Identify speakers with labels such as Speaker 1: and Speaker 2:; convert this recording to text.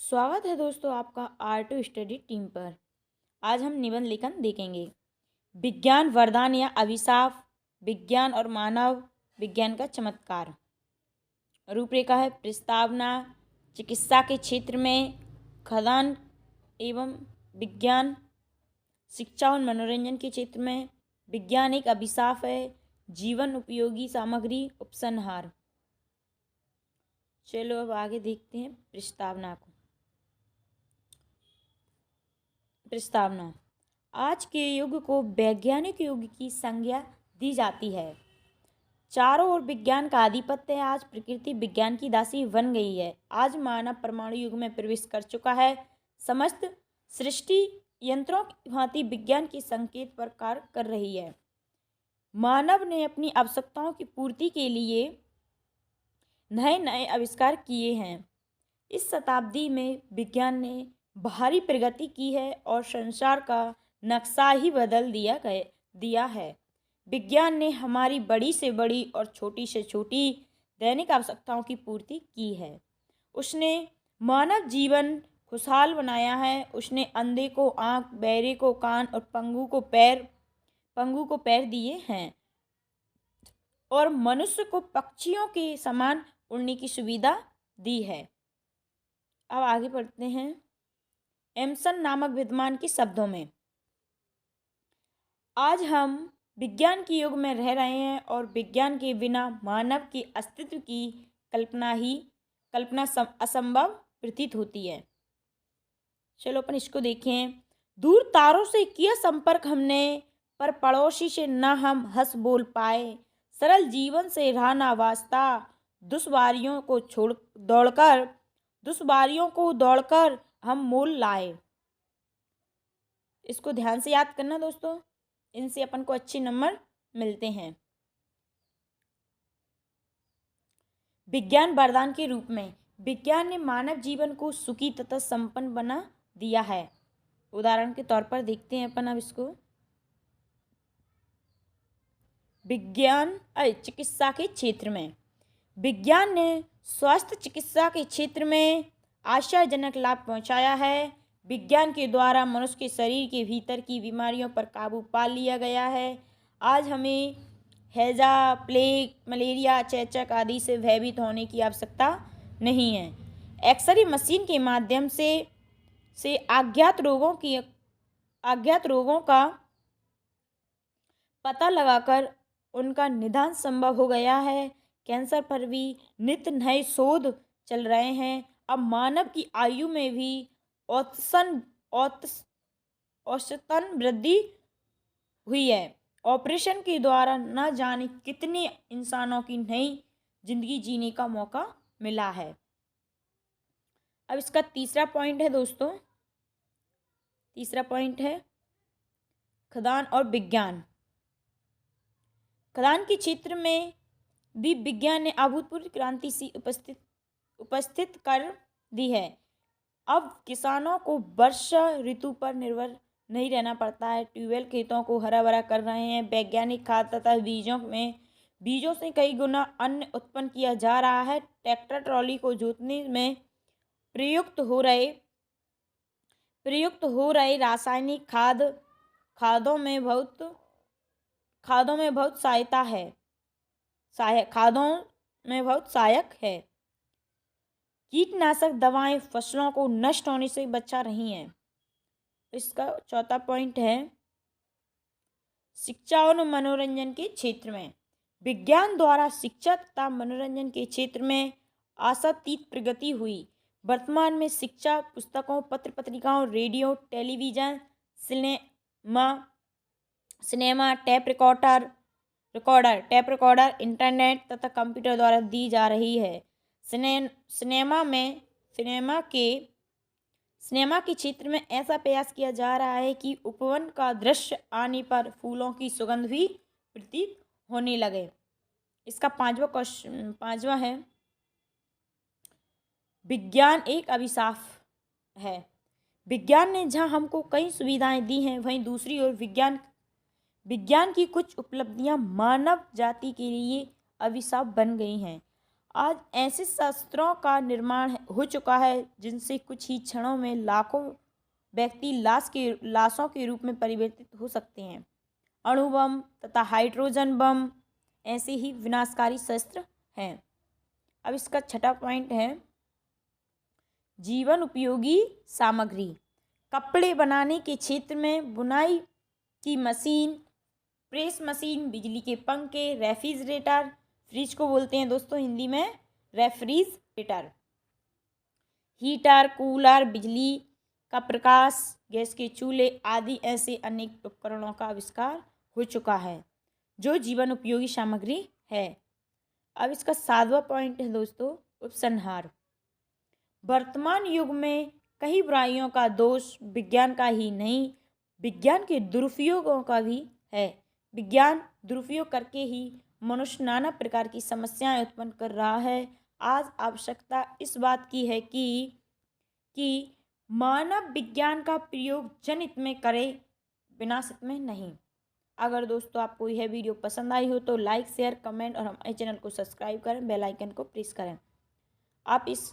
Speaker 1: स्वागत है दोस्तों आपका आर्ट टू स्टडी टीम पर। आज हम निबंध लेखन देखेंगे। विज्ञान वरदान या अभिशाप, विज्ञान और मानव विज्ञान का चमत्कार। रूपरेखा है प्रस्तावना। चिकित्सा के क्षेत्र में खदान एवं विज्ञान। शिक्षा और मनोरंजन के क्षेत्र में विज्ञान एक अभिशाप है। जीवन उपयोगी सामग्री उपसंहार। चलो अब आगे देखते हैं प्रस्तावना को। प्रस्तावना। आज के युग को वैज्ञानिक युग की संज्ञा दी जाती है। चारों ओर विज्ञान का आधिपत्य है। आज प्रकृति विज्ञान की दासी बन गई है। आज मानव परमाणु युग में प्रवेश कर चुका है। समस्त सृष्टि यंत्रों की भांति विज्ञान के संकेत पर कार्य कर रही है। मानव ने अपनी आवश्यकताओं की पूर्ति के लिए नए नए आविष्कार किए हैं। इस शताब्दी में विज्ञान ने भारी प्रगति की है और संसार का नक्शा ही बदल दिया है। विज्ञान ने हमारी बड़ी से बड़ी और छोटी से छोटी दैनिक आवश्यकताओं की पूर्ति की है। उसने मानव जीवन खुशहाल बनाया है। उसने अंधे को आँख, बहरे को कान और पंगु को पैर दिए हैं और मनुष्य को पक्षियों के समान उड़ने की सुविधा दी है। अब आगे बढ़ते हैं एमसन नामक विद्वान के शब्दों में। आज हम विज्ञान के युग में रह रहे हैं और विज्ञान के बिना मानव के अस्तित्व की कल्पना असंभव प्रतीत होती है। चलो अपन इसको देखें। दूर तारों से किया संपर्क हमने, पर पड़ोसी से न हम हंस बोल पाए। सरल जीवन से रहा ना वास्ता, दुश्वारियों को दौड़कर हम मोल लाए। इसको ध्यान से याद करना दोस्तों, इनसे अपन को अच्छे नंबर मिलते हैं। विज्ञान वरदान के रूप में विज्ञान ने मानव जीवन को सुखी तथा संपन्न बना दिया है। उदाहरण के तौर पर देखते हैं अपन अब इसको। विज्ञान चिकित्सा के क्षेत्र में विज्ञान ने स्वास्थ्य चिकित्सा के क्षेत्र में आशाजनक लाभ पहुंचाया है। विज्ञान के द्वारा मनुष्य के शरीर के भीतर की बीमारियों पर काबू पा लिया गया है। आज हमें हैजा, प्लेग, मलेरिया, चेचक आदि से भयभीत होने की आवश्यकता नहीं है। एक्सरे मशीन के माध्यम से अज्ञात रोगों का पता लगाकर उनका निदान संभव हो गया है। कैंसर पर भी नित्य नए शोध चल रहे हैं। अब मानव की आयु में भी औसतन वृद्धि हुई है। ऑपरेशन के द्वारा न जाने कितने इंसानों की नई जिंदगी जीने का मौका मिला है। अब इसका तीसरा पॉइंट है दोस्तों। तीसरा पॉइंट है खदान और विज्ञान। खदान के क्षेत्र में भी विज्ञान ने अभूतपूर्व क्रांति सी उपस्थित कर दी है। अब किसानों को वर्षा ऋतु पर निर्भर नहीं रहना पड़ता है। ट्यूबवेल खेतों को हरा भरा कर रहे हैं। वैज्ञानिक खाद तथा बीजों से कई गुना अन्न उत्पन्न किया जा रहा है। ट्रैक्टर ट्रॉली को जोतने में प्रयुक्त हो रहे रासायनिक खादों में बहुत सहायक है। कीटनाशक दवाएं फसलों को नष्ट होने से बचा रही हैं। इसका चौथा पॉइंट है शिक्षा और मनोरंजन के क्षेत्र में विज्ञान द्वारा शिक्षा तथा मनोरंजन के क्षेत्र में आशातीत प्रगति हुई। वर्तमान में शिक्षा पुस्तकों, पत्र पत्रिकाओं, radio, television, cinema, tape recorder, internet तथा कंप्यूटर द्वारा दी जा रही है। सिनेमा के क्षेत्र में ऐसा प्रयास किया जा रहा है कि उपवन का दृश्य आने पर फूलों की सुगंध भी प्रतीत होने लगे। इसका पांचवा है विज्ञान एक अभिशाप है। विज्ञान ने जहां हमको कई सुविधाएं दी हैं, वहीं दूसरी ओर विज्ञान की कुछ उपलब्धियां मानव जाति के लिए अभिशाप बन गई हैं। आज ऐसे शस्त्रों का निर्माण हो चुका है जिनसे कुछ ही क्षणों में लाखों व्यक्ति लाशों के रूप में परिवर्तित हो सकते हैं। अणु बम तथा हाइड्रोजन बम ऐसे ही विनाशकारी शस्त्र हैं। अब इसका छठा पॉइंट है जीवन उपयोगी सामग्री। कपड़े बनाने के क्षेत्र में बुनाई की मशीन, प्रेस मशीन, बिजली के पंखे, रेफ्रिजरेटर, फ्रिज को बोलते हैं दोस्तों हिंदी में रेफ्रिजरेटर, हीटर, कूलर, बिजली का प्रकाश, गैस के चूल्हे आदि ऐसे अनेक उपकरणों का आविष्कार हो चुका है जो जीवन उपयोगी सामग्री है। अब इसका 7वां पॉइंट है दोस्तों उपसंहार। वर्तमान युग में कई बुराइयों का दोष विज्ञान का ही नहीं, विज्ञान के दुरुपयोगों का भी है। विज्ञान दुरुपयोग करके ही मनुष्य नाना प्रकार की समस्याएं उत्पन्न कर रहा है। आज आवश्यकता इस बात की है कि मानव विज्ञान का प्रयोग जनहित में करे, विनाशित में नहीं। अगर दोस्तों आपको यह वीडियो पसंद आई हो तो लाइक, शेयर, कमेंट और हमारे चैनल को सब्सक्राइब करें, बेल आइकन को प्रेस करें। आप इस